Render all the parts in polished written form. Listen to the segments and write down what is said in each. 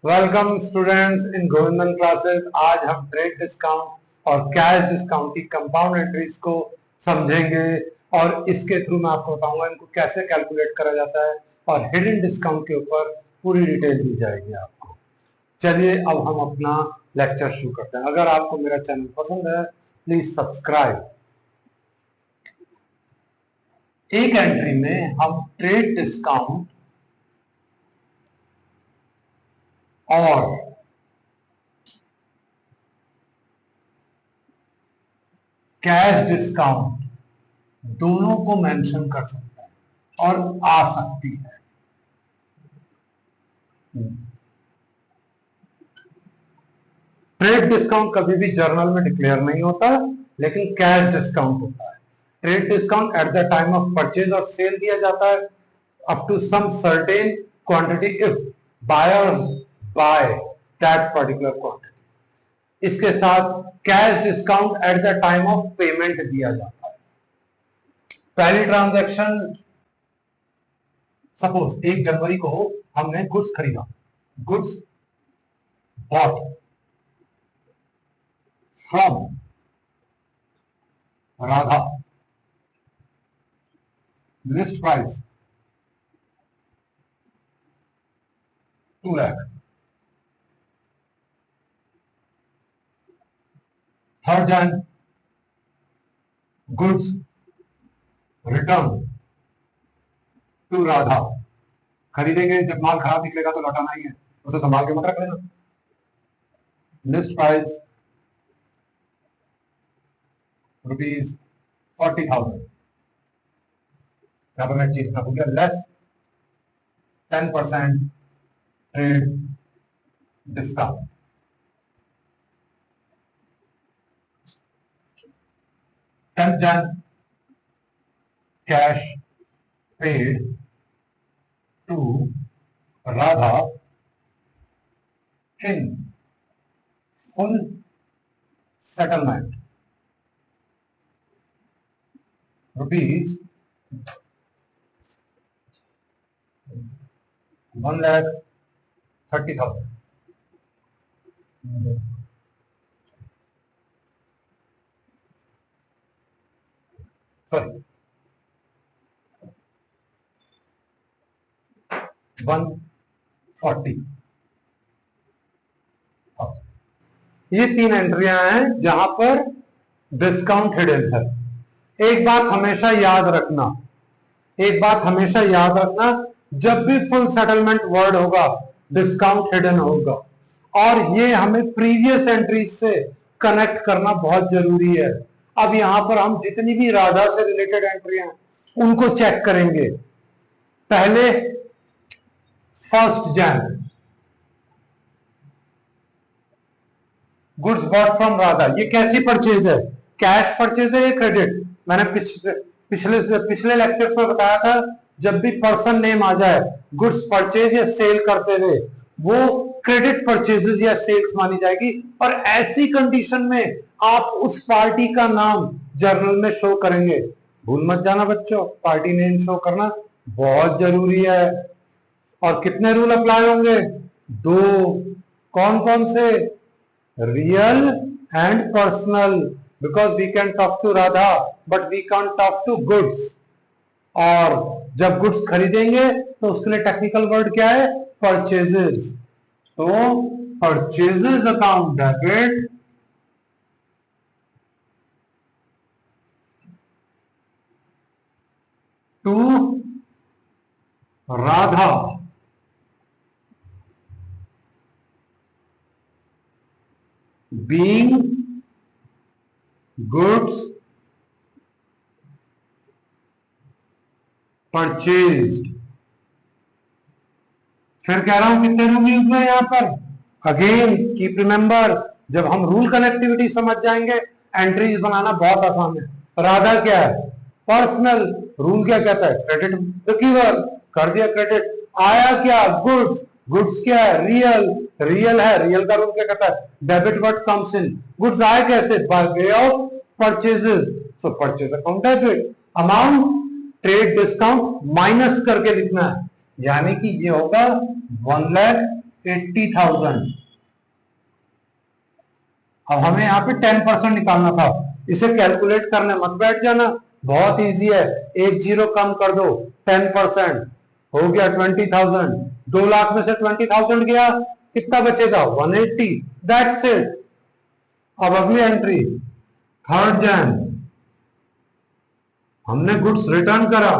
Welcome students in Govindan classes. आज हम trade discount और कैश डिस्काउंट की कंपाउंड एंट्रीज को समझेंगे और इसके थ्रू मैं आपको बताऊंगा इनको कैसे कैलकुलेट करा जाता है और हिडन डिस्काउंट के ऊपर पूरी डिटेल दी जाएगी आपको। चलिए अब हम अपना लेक्चर शुरू करते हैं। अगर आपको मेरा चैनल पसंद है प्लीज सब्सक्राइब। एक एंट्री में हम ट्रेड डिस्काउंट और कैश डिस्काउंट दोनों को मेंशन कर सकते हैं और आ सकती है। ट्रेड डिस्काउंट कभी भी जर्नल में डिक्लेयर नहीं होता, लेकिन कैश डिस्काउंट होता है। Trade discount at the time of purchase और सेल दिया जाता है up to some certain quantity if buyers buy that particular quantity. इसके साथ cash discount at the time of payment दिया जाता है। पहली ट्रांजैक्शन सपोज 1 जनवरी को हमने गुड्स खरीदा, goods bought from Radha, list price 2 lakh. 3rd Jan goods return to Radha. खरीदेंगे, जब माल खराब निकलेगा तो लौटाना ही है, उसे संभाल के मत रख लेना। List price ₹40,000। यहां पर मैं चीज रखूंगा less 10% trade discount. Jan cash paid to Radha in full settlement rupees 1,30,000। Sorry 140। ये 3 एंट्रियां हैं जहां पर डिस्काउंट हिडन है। एक बात हमेशा याद रखना, जब भी फुल सेटलमेंट वर्ड होगा डिस्काउंट हिडन होगा, और ये हमें प्रीवियस एंट्रीज से कनेक्ट करना बहुत जरूरी है। अब यहां पर हम जितनी भी राधा से रिलेटेड एंट्रियां उनको चेक करेंगे। पहले 1 Jan goods bought from Radha. ये कैसी परचेज है? कैश परचेज है या क्रेडिट? मैंने पिछले लेक्चर्स में बताया था, जब भी पर्सन नेम आ जाए गुड्स परचेज या सेल करते हुए, वो क्रेडिट परचेजेस या सेल्स मानी जाएगी। और ऐसी कंडीशन में आप उस पार्टी का नाम जर्नल में शो करेंगे। भूल मत जाना बच्चों, पार्टी नेम शो करना बहुत जरूरी है। और कितने रूल अप्लाई होंगे? 2। कौन कौन से? Real and personal, because we can talk to Radha but we can talk to goods. और जब गुड्स खरीदेंगे तो उसके लिए टेक्निकल वर्ड क्या है? परचेजेस। तो purchases account debit to Radha being goods purchased। फिर कह रहा हूं कितने रूल यूज हुए यहां पर? अगेन कीप रिमेंबर, जब हम रूल कनेक्टिविटी समझ जाएंगे एंट्रीज बनाना बहुत आसान है। राधा क्या है? पर्सनल। रूल क्या कहता है? क्रेडिट द गिवर, कर दिया क्रेडिट। आया क्या? गुड्स। गुड्स क्या है? रियल। रियल है, रियल का रूल क्या कहता है? Debit what comes in. Goods आए कैसे? Bye way of purchases, so purchase account debit. Amount trade discount minus करके लिखना है, यानी कि ये होगा 1,80,000। 80,000। अब हमें यहाँ पे 10% निकालना था, इसे कैलकुलेट करने मत बैठ जाना, बहुत इजी है, एक जीरो कम कर दो, 10% हो गया 20,000। 2 लाख में से 20,000 गया, कितना बचेगा 180, दैट्स इट। अब अगली एंट्री 3rd जन, हमने गुड्स रिटर्न करा,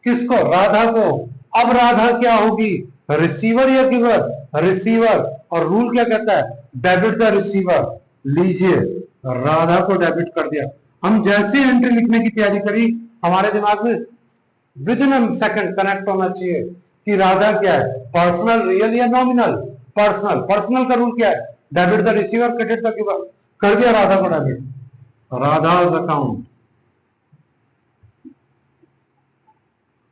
किसको, राधा को। अब राधा क्या होगी, रिसीवर या गिवर, रिसीवर, और रूल क्या कहता है, डेबिट द रिसीवर। लीजिए राधा को डेबिट कर दिया। हम जैसे एंट्री लिखने की तैयारी करी, हमारे दिमाग में विद इन सेकंड कनेक्ट होना चाहिए कि राधा क्या है, पर्सनल, रियल या नॉमिनल। पर्सनल, पर्सनल का रूल क्या है, debit the receiver, credit the giver. कर दिया राधा को डेबिट, राधा's अकाउंट।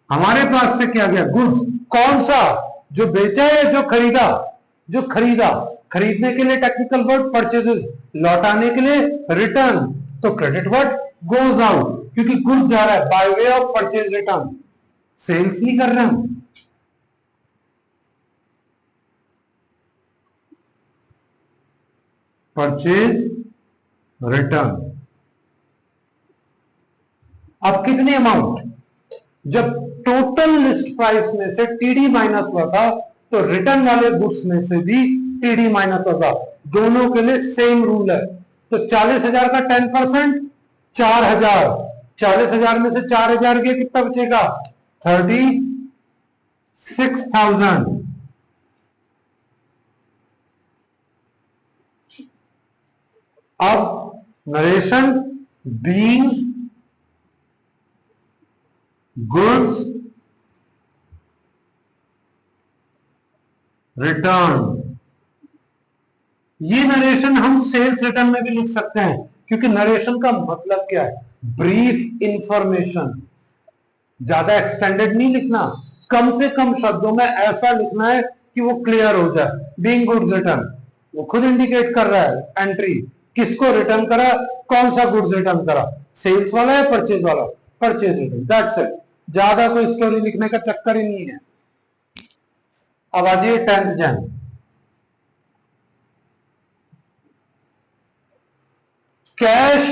हमारे पास से क्या गया, गुड्स, कौन सा, जो बेचा है, जो खरीदा, जो खरीदा, खरीदने के लिए टेक्निकल वर्ड परचेजेस, लौटाने के लिए रिटर्न, तो क्रेडिट वर्ड गोज आउट, क्योंकि गुड्स जा रहा है by way of purchase return, sales नहीं कर रहे हम। Purchase return. अब कितनी अमाउंट, जब टोटल लिस्ट प्राइस में से टीडी माइनस हुआ था, तो रिटर्न वाले गुड्स में से भी टीडी माइनस होगा, दोनों के लिए सेम रूल है। तो 40,000 का 10%, 4,000, 40,000 में से 4,000 गया, कितना बचेगा 36,000। अब नरेशन, बीइंग गुड्स रिटर्न, ये नरेशन हम सेल्स रिटर्न में भी लिख सकते हैं, क्योंकि नरेशन का मतलब क्या है, ब्रीफ इंफॉर्मेशन। ज्यादा एक्सटेंडेड नहीं लिखना, कम से कम शब्दों में ऐसा लिखना है कि वो क्लियर हो जाए। बीइंग गुड्स रिटर्न, वो खुद इंडिकेट कर रहा है एंट्री, किसको रिटर्न करा, कौन सा गुड्स रिटर्न करा, सेल्स वाला है परचेज वाला, परचेज रिटर्न, दैट्स इट। ज्यादा कोई स्टोरी लिखने का चक्कर ही नहीं है। अब आ जाइए 10th Jan, cash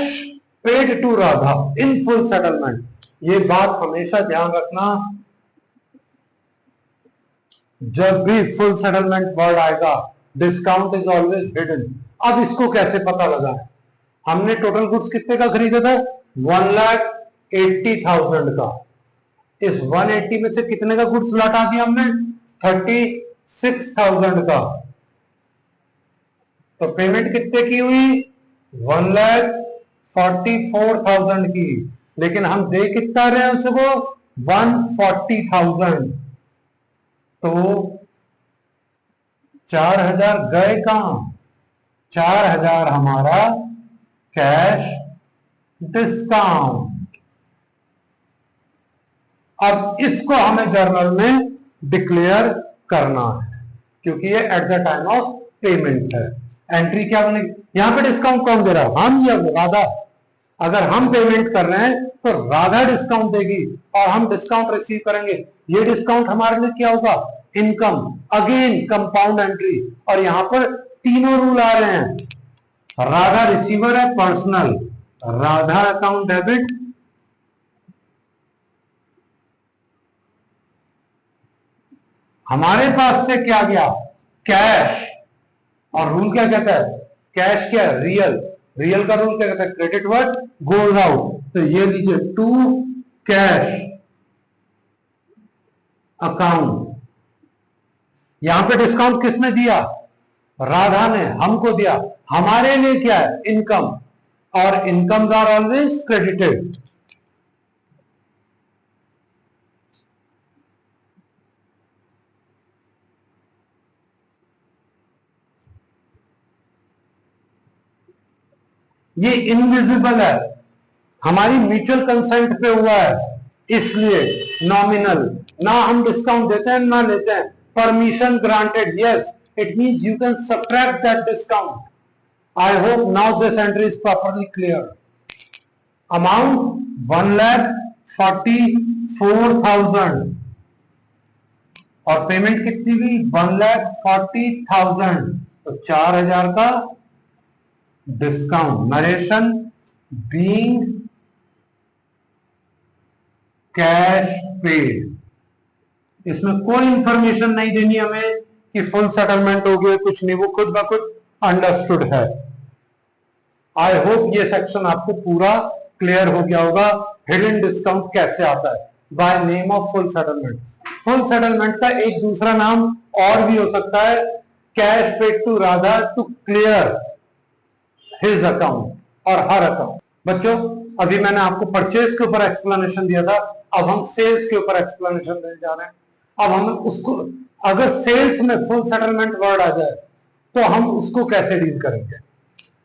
paid to Radha in full settlement. ये बात हमेशा ध्यान रखना, जब भी फुल सेटलमेंट वर्ड आएगा, डिस्काउंट इज ऑलवेज हिडन। अब इसको कैसे पता लगा है, हमने टोटल गुड्स कितने का खरीदा था, 1,80,000 का। इस 180 में से कितने का गुड्स लौटा दिया हमने, 36,000 का। तो पेमेंट कितने की हुई, 1,44,000 की, लेकिन हम दे कितना रहे हैं उसको, 140,000। तो 4,000 गए कहां, 4,000 हमारा कैश डिस्काउंट। अब इसको हमें जर्नल में डिक्लेयर करना है, क्योंकि ये eight the time of payment है। एंट्री क्या बनेगी, यहां पे डिस्काउंट कौन दे रहा है, हम या राधा। अगर हम पेमेंट कर रहे हैं तो राधा डिस्काउंट देगी और हम डिस्काउंट रिसीव करेंगे। ये डिस्काउंट हमारे लिए क्या होगा, इनकम, अगेन कंपाउंड एंट्री। और यहां पर तीनों रूल आ रहे हैं, राधा रिसीवर है पर्सनल, राधा अकाउंट डेबिट, हमारे पास से क्या गया, कैश। और रूल क्या कहता है, कैश क्या है, रियल, रियल का रूल क्या कहता है, क्रेडिट वर्ड गोज आउट। तो ये लीजिए टू कैश अकाउंट। यहां पे डिस्काउंट किसने दिया, राधा ने हमको दिया, हमारे लिए क्या है, इनकम, और इनकम्स आर ऑलवेज क्रेडिटेड। ये इनविजिबल है, हमारी म्यूचुअल कंसेंट पे हुआ है, इसलिए नॉमिनल, ना हम डिस्काउंट देते हैं ना लेते हैं, permission granted, yes, it means you can subtract that discount. I hope now this entry is properly clear. Amount 1,44,000, और पेमेंट कितनी हुई 1,40,000, तो 4,000 का discount. Narration being cash paid, इसमें कोई इंफॉर्मेशन नहीं देनी हमें कि फुल सेटलमेंट हो गया, कुछ नहीं, वो खुद ब खुद अंडरस्टूड है। आई होप ये सेक्शन आपको पूरा क्लियर हो गया होगा। हिडन डिस्काउंट कैसे आता है, by name of full settlement. Full settlement का एक दूसरा नाम और भी हो सकता है, cash paid to Radha to clear his account और हर अकाउंट। बच्चों अभी मैंने आपको परचेज के ऊपर एक्सप्लेनेशन दिया था, अब हम सेल्स के ऊपर एक्सप्लेनेशन देने जा रहे हैं। अब हम उसको, अगर सेल्स में फुल सेटलमेंट वर्ड आ जाए तो हम उसको कैसे डील करेंगे।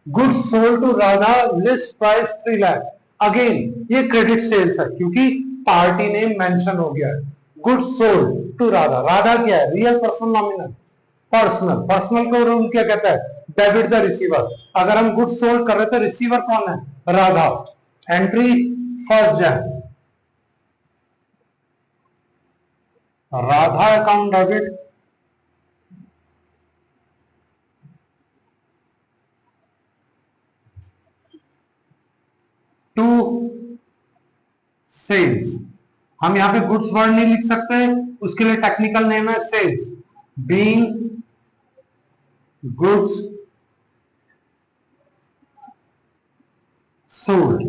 Goods sold to Radha, list price 3 lakh. Again ये क्रेडिट सेल्स है क्योंकि पार्टी नेम मेंशन हो गया है। Goods sold to Radha, Radha क्या है, real person nominal, personal, personal को रूल क्या कहता है, डेबिट द रिसीवर। अगर हम गुड्स सोल्ड कर रहे थे, रिसीवर कौन है, Radha. Entry first Jan, Radha account debit to sales. हम यहां पे गुड्स वर्ड नहीं लिख सकते, उसके लिए टेक्निकल नेम है sales. Being goods sold,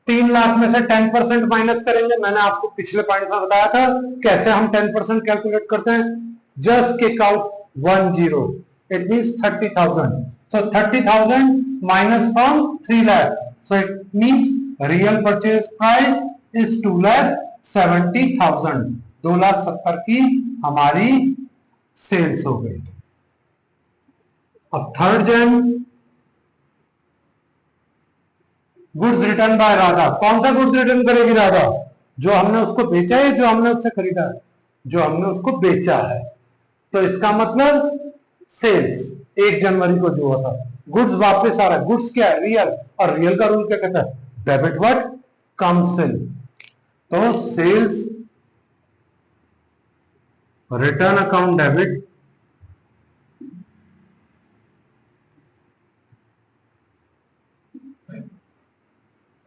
3 lakh में से 10% माइनस करेंगे। मैंने आपको पिछले पॉइंट में बताया था कैसे हम 10% कैलकुलेट करते हैं। Just kick out 10, it means 30,000। So 30,000 minus from 3 lakh, so it means real purchase price is 2,70,000। 2,70,000 की हमारी सेल्स हो गई। अब थर्ड जन, गुड्स रिटर्न बाय राधा। कौन सा गुड्स रिटर्न करेगी राधा, जो हमने उसको बेचा है, जो हमने उससे खरीदा है, जो हमने उसको बेचा है। तो इसका मतलब सेल्स 1 जनवरी को जो हुआ था, गुड्स वापस आ रहा है। गुड्स क्या है, रियल, और रियल का रूल क्या कहता है, डेबिट व्हाट कम्स इन। तो sales return account debit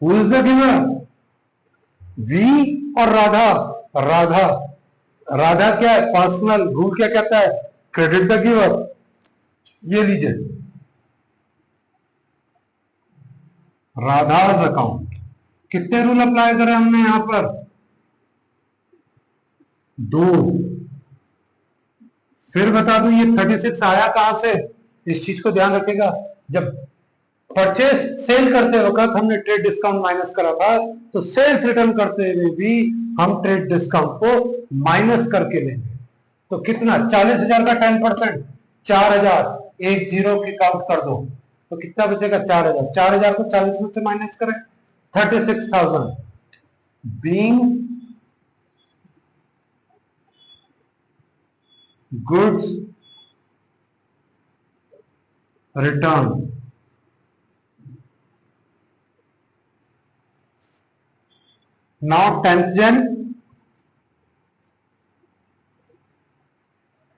who is the giver, वी और राधा। राधा, राधा क्या है, पर्सनल, रूल क्या कहता है, क्रेडिट द गिवर। ये लीजिए राधाज अकाउंट। कितने रूल अप्लाई करें हमने यहां पर, 2। फिर बता दूं ये 36 आया कहां से, इस चीज को ध्यान रखेगा। जब परचेस सेल करते वक्त हमने ट्रेड डिस्काउंट माइनस करा था, तो सेल्स रिटर्न करते हुए भी हम ट्रेड डिस्काउंट को माइनस करके लेंगे। तो कितना, 40,000 का 10%, 4,000, एक जीरो की काउंट कर दो, तो कितना बचेगा 4,000। 4,000 को 40 में से माइनस करें, 36,000 being goods return. Now 10th Jan,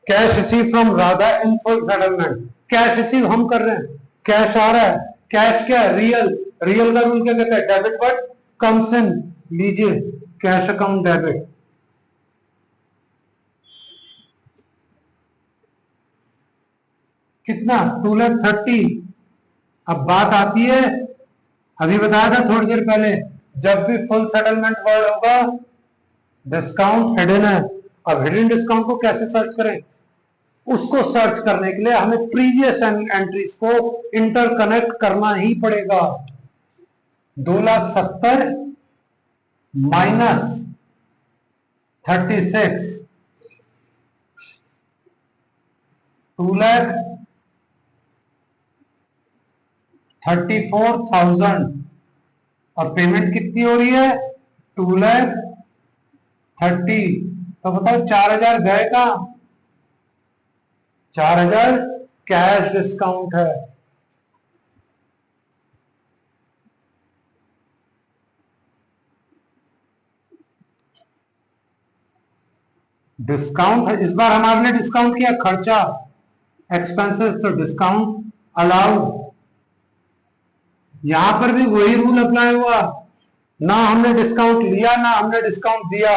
cash receive from Radha in full settlement. Cash receive हम कर रहे हैं, कैश आ रहा है। कैश क्या है, रियल, रियल का रूल क्या कहता है, डेबिट व्हाट कम्स इन। लीजिए कैश अकाउंट डेबिट, कितना 2,30,000। अब बात आती है, अभी बताया था थोड़ी देर पहले, जब भी फुल सेटलमेंट वर्ड होगा डिस्काउंट हिडन है। अब हिडन डिस्काउंट को कैसे सर्च करें, उसको सर्च करने के लिए हमें प्रीवियस एंट्रीज को इंटरकनेक्ट करना ही पड़ेगा। 2,70,000 माइनस 36, 2,34,000, और पेमेंट कितनी हो रही है, 2,30,000। तो बताओ 4,000 गए कहां, 4,000 कैश डिस्काउंट है। डिस्काउंट इस बार हमारे ने डिस्काउंट किया खर्चा, एक्सपेंसेस, तो डिस्काउंट अलाउड। यहां पर भी वही रूल अप्लाई हुआ, ना हमने डिस्काउंट लिया ना हमने डिस्काउंट दिया।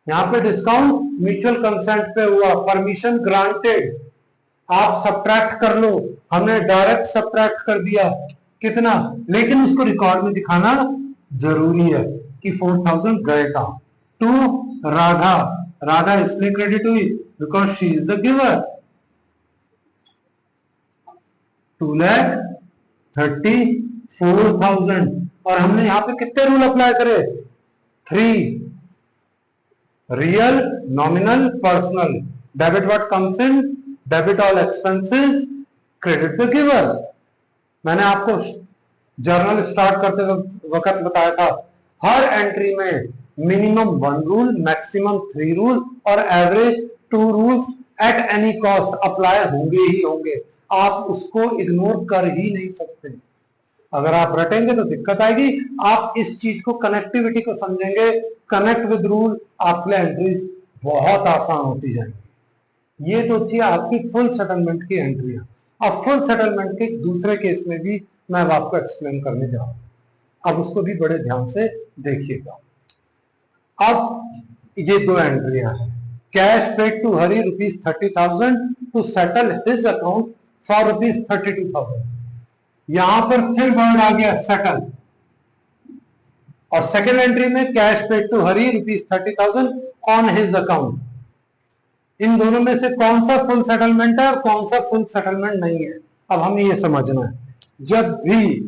यहां पे डिस्काउंट म्यूचुअल कंसेंट पे हुआ, परमिशन ग्रांटेड। आप सब्ट्रैक्ट कर लो, हमने डायरेक्ट सब्ट्रैक्ट कर दिया कितना, लेकिन उसको रिकॉर्ड में दिखाना जरूरी है कि 4000 गए का टू राधा। राधा इसलिए क्रेडिट हुई because she is the giver. 2,34,000 और हमने यहां पे कितने रूल अप्लाई करे, 3, real, nominal, personal. Debit what comes in, debit all expenses, credit the giver. मैंने आपको जर्नल स्टार्ट करते वक्त बताया था हर एंट्री में मिनिमम 1 रूल, मैक्सिमम 3 रूल और average 2 rules at any cost apply होंगे ही होंगे। आप उसको इग्नोर कर ही नहीं सकते। अगर आप रटेंगे तो दिक्कत आएगी। आप इस चीज को, कनेक्टिविटी को समझेंगे, कनेक्ट विद रूल, आपके लिए एंट्रीज बहुत आसान होती जाएंगी। ये तो थी आपकी फुल सेटलमेंट की एंट्रियां। अब फुल सेटलमेंट के दूसरे केस में भी मैं आपको एक्सप्लेन करने जा रहा हूं, अब उसको भी बड़े ध्यान से देखिएगा। अब ये 2 एंट्रियां हैं। Cash paid to Hari ₹30,000 to settle his account for ₹32,000। यहां पर फिर वर्ड आ गया सेटल। और सेकेंड एंट्री में cash paid to Hari ₹30,000 on his account. इन दोनों में से कौन सा फुल सेटलमेंट है और कौन सा फुल सेटलमेंट नहीं है, अब हमें ये समझना है। जब भी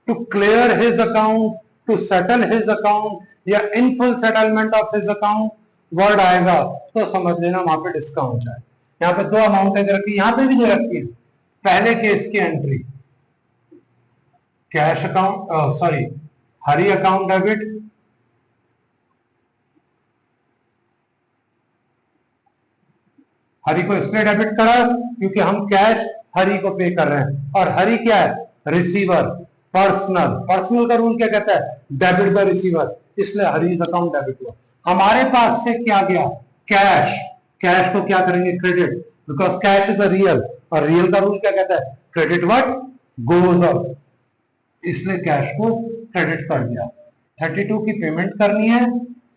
to clear his account, to settle his account या in full settlement of his account word आएगा तो समझ लेना वहां पे डिस्काउंट है। यहाँ पे 2 अमाउंट दे रखी, यहां पे भी दे रखी है। पहले केस की एंट्री कैश अकाउंट, सॉरी, हरी अकाउंट डेबिट, हरी को इसलिए डेबिट करा क्योंकि हम कैश हरी को पे कर रहे हैं और हरी क्या है, रिसीवर। पर्सनल, पर्सनल का रूल क्या कहता है, डेबिट द रिसीवर, इसलिए हरीज अकाउंट डेबिट हुआ। हमारे पास से क्या गया, कैश। कैश को क्या करेंगे, credit, because cash is a real और रियल का रूल क्या कहता है, क्रेडिट व्हाट गोज अप, इसलिए कैश को क्रेडिट कर दिया। 32 की पेमेंट करनी है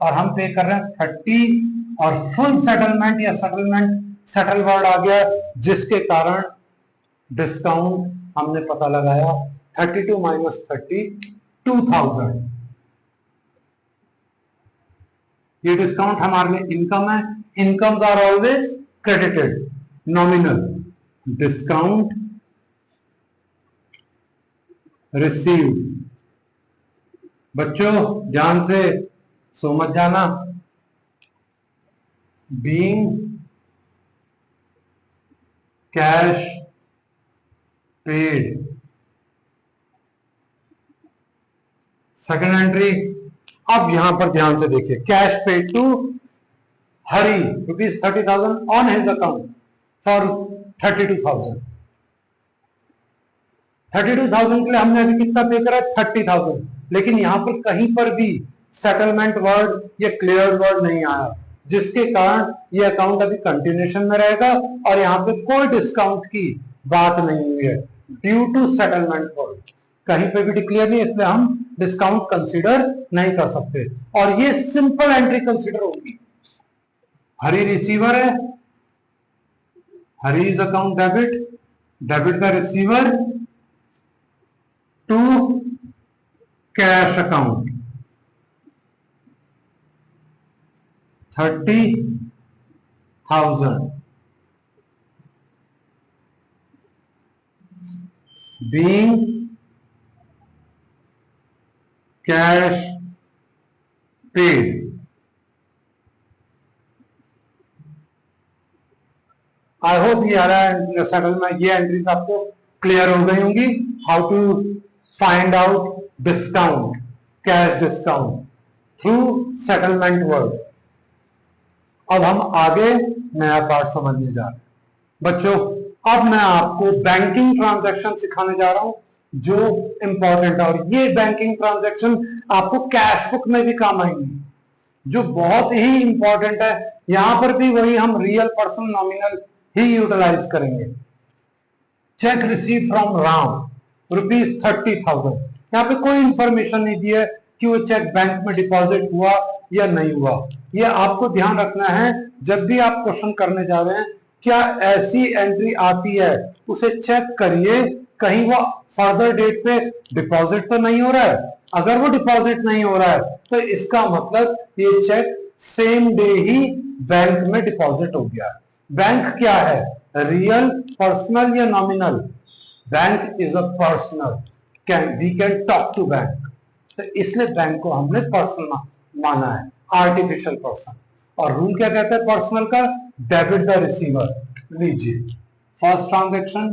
और हम पे कर रहे हैं 30 और फुल सेटलमेंट या सेटलमेंट, सेटल वर्ड आ गया जिसके कारण डिस्काउंट हमने पता लगाया 32 माइनस 30 2000। ये डिस्काउंट हमारे लिए इनकम है। Incomes are always credited. Nominal discount receive. बच्चों ध्यान से सो मत जाना। Being cash paid. Second entry, अब यहां पर ध्यान से देखिए, cash paid to Hari ₹30,000 on his account for 32,000। 32,000 के लिए हमने अभी कितना पे करा, 30,000, लेकिन यहां पर कहीं पर भी सेटलमेंट वर्ड या क्लियर वर्ड नहीं आया, जिसके कारण ये अकाउंट अभी कंटिन्यूएशन में रहेगा और यहां पे कोई डिस्काउंट की बात नहीं हुई है ड्यू टू सेटलमेंट वर्ड। कहीं पे भी डिक्लेयर नहीं, इसलिए हम डिस्काउंट कंसीडर नहीं कर सकते और ये सिंपल एंट्री कंसीडर होगी। हरी रिसीवर है, हरीज अकाउंट डेबिट, डेबिट का receiver to cash account 30,000 being cash paid। I hope ये आ रहा है सेटल में, ये एंट्रीज आपको क्लियर हो गई होंगी। How to find out discount, cash discount through settlement word. अब हम आगे नया पार्ट समझने जा रहे हैं। बच्चों अब मैं आपको बैंकिंग ट्रांजैक्शन सिखाने जा रहा हूं जो इंपॉर्टेंट है, और ये बैंकिंग ट्रांजैक्शन आपको कैश बुक में भी काम आएंगी, जो बहुत ही इंपॉर्टेंट है यहां पर भी वही हम रियल पर्सन नॉमिनल ही यूटिलाइज करेंगे। Check receive from Ram ₹30,000। यहाँ पे कोई इंफॉर्मेशन नहीं दी है कि वो चेक बैंक में डिपॉजिट हुआ या नहीं हुआ। ये आपको ध्यान रखना है जब भी आप क्वेश्चन करने जा रहे हैं, क्या ऐसी एंट्री आती है उसे चेक करिए कहीं वो फर्दर डेट पे डिपॉजिट तो नहीं हो रहा है। अगर वो डिपॉजिट नहीं हो रहा है तो इसका मतलब ये चेक सेम डे ही बैंक में डिपॉजिट हो गया। बैंक क्या है, रियल, पर्सनल या nominal? Bank is a personal, we can talk to bank, तो इसलिए बैंक को हमने पर्सनल माना है, आर्टिफिशियल पर्सन। और रूल क्या कहता है पर्सनल का, डेबिट द रिसीवर। लीजिए first transaction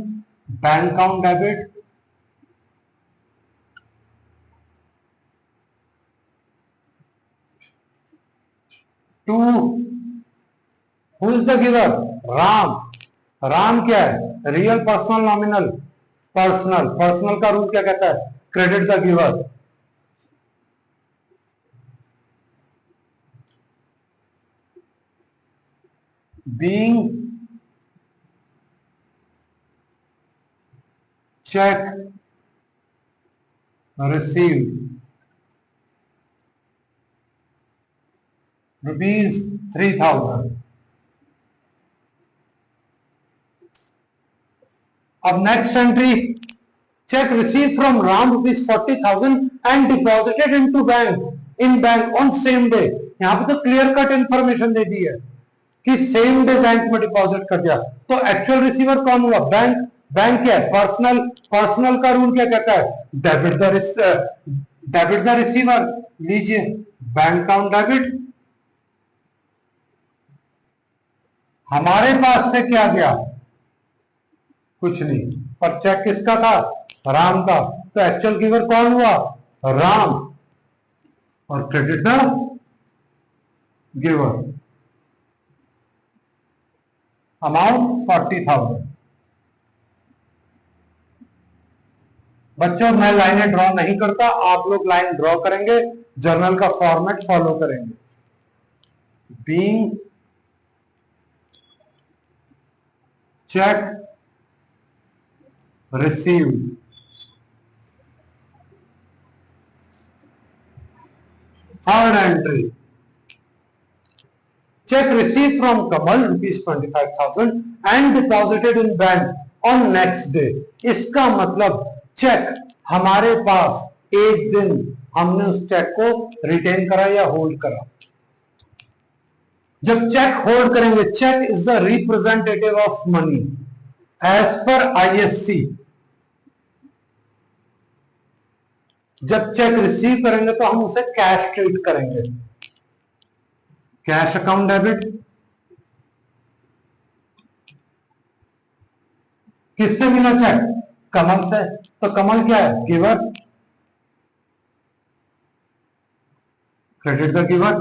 bank account debit, to who is the giver, Ram. Ram क्या है, real, personal, nominal? Personal. Personal का रूल क्या कहता है, credit the giver. Being cheque received ₹3,000। अब next entry, cheque receive from Ram ₹40,000 and deposited into bank in bank on same day. यहां पे तो क्लियर कट इंफॉर्मेशन दे दी है कि सेम डे बैंक में डिपॉजिट कर दिया, तो एक्चुअल रिसीवर कौन हुआ, बैंक। बैंक क्या है, पर्सनल। पर्सनल का रूल क्या कहता है, डेबिट द रिसीवर। लीजिए बैंक अकाउंट डेबिट, हमारे पास से क्या गया, कुछ नहीं, पर चेक किसका था, राम का, तो एक्चुअल गिवर कौन हुआ, राम, और क्रेडिट द गिवर, अमाउंट 40,000। बच्चों मैं लाइनें ड्रॉ नहीं करता, आप लोग लाइन ड्रॉ करेंगे, जर्नल का फॉर्मेट फॉलो करेंगे। Being cheque received, third entry, check received from Kamal ₹25,000 and deposited in bank on next day। इसका मतलब चेक हमारे पास एक दिन, हमने उस चेक को रिटेन करा या होल्ड करा। जब चेक होल्ड करेंगे, cheque is the representative of money as per ISC। जब चेक रिसीव करेंगे तो हम उसे कैश ट्रीट करेंगे, कैश अकाउंट डेबिट। किससे मिला चेक, कमल से, तो कमल क्या है, giver, credit the giver.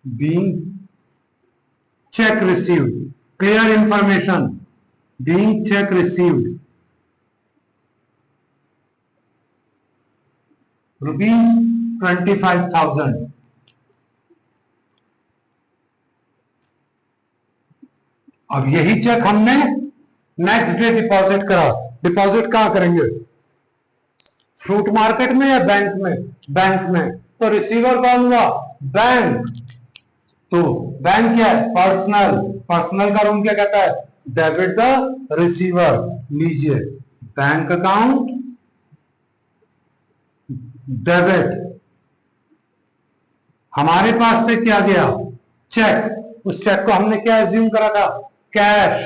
Being cheque received, clear information, being check received ₹25,000। अब यही चेक हमने नेक्स्ट डे डिपॉजिट करा। डिपॉजिट कहां करेंगे, फ्रूट मार्केट में या बैंक में, बैंक में, तो रिसीवर कौन हुआ, बैंक। तो बैंक क्या है, पर्सनल। पर्सनल का रूल क्या कहता है, डेबिट द रिसीवर। लीजिए बैंक अकाउंट डेबिट, हमारे पास से क्या गया, चेक। उस चेक को हमने क्या एज्यूम करा था, cash,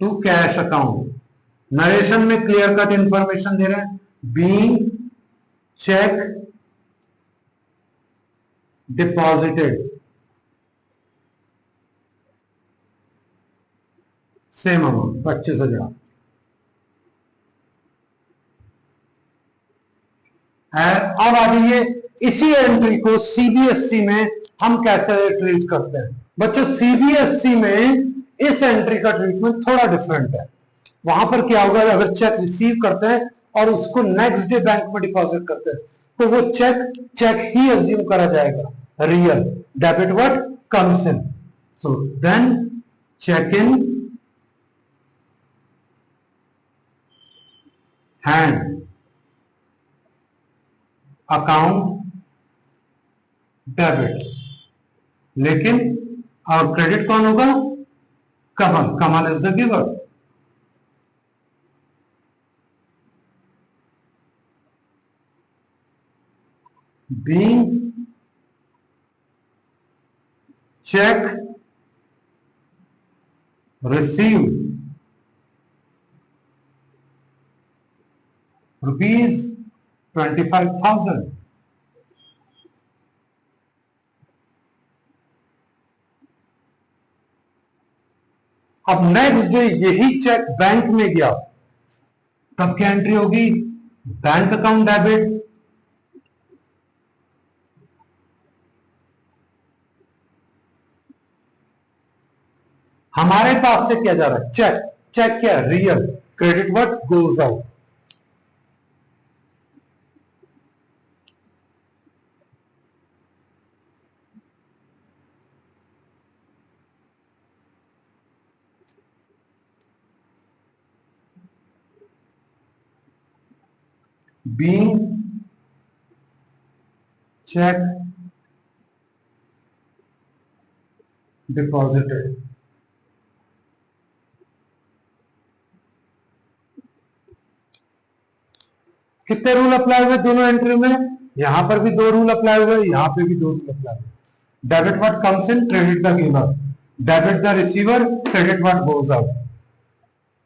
to cash account. Narration में क्लियर कट इंफॉर्मेशन दे रहे हैं, being cheque deposited, same amount 25,000। अब आ जाइए, इसी एंट्री को CBSE में हम कैसे ट्रीट करते हैं। बच्चों CBSE में इस एंट्री का ट्रीटमेंट थोड़ा डिफरेंट है। वहां पर क्या होगा, अगर चेक रिसीव करते हैं और उसको नेक्स्ट डे बैंक में डिपॉजिट करते हैं तो वो चेक ही अज्यूम करा जाएगा real. Debit what comes in, so then cheque in hand account debit. लेकिन और क्रेडिट कौन होगा, Kamal, Kamal is the giver. being check received rupees 25,000। अब नेक्स्ट डे यही चेक बैंक में गया, तब क्या एंट्री होगी, बैंक अकाउंट डेबिट। हमारे पास से क्या जा रहा है, चेक, चेक क्या, real. Credit what goes out. being check deposited। कितने रूल अप्लाई हुए दोनों एंट्री में, यहां पर भी दो रूल अप्लाई हुए, यहां पे भी दो रूल अप्लाई हुए। Debit what comes in, credit the giver. Debit the receiver, credit what goes out.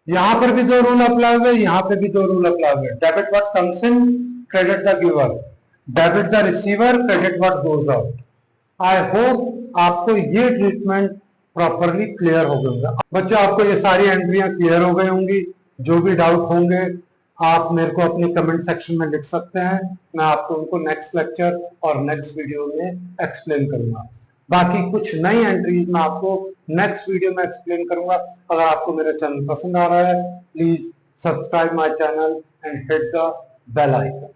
यहां पर भी दो रूल अप्लाई हुए, यहां पे भी दो रूल अप्लाई हुए। Debit what comes in, credit the giver. Debit the receiver, credit what goes out. I hope आपको ये ट्रीटमेंट प्रॉपरली क्लियर हो गया। बच्चों आपको ये सारी एंट्रियां क्लियर हो गई होंगी। जो भी डाउट होंगे आप मेरे को अपने कमेंट सेक्शन में लिख सकते हैं, मैं आपको उनको नेक्स्ट लेक्चर और नेक्स्ट वीडियो में एक्सप्लेन करूंगा। बाकी कुछ नई एंट्रीज मैं आपको नेक्स्ट वीडियो में एक्सप्लेन करूंगा। अगर आपको मेरा चैनल पसंद आ रहा है, please subscribe my channel and hit the bell icon.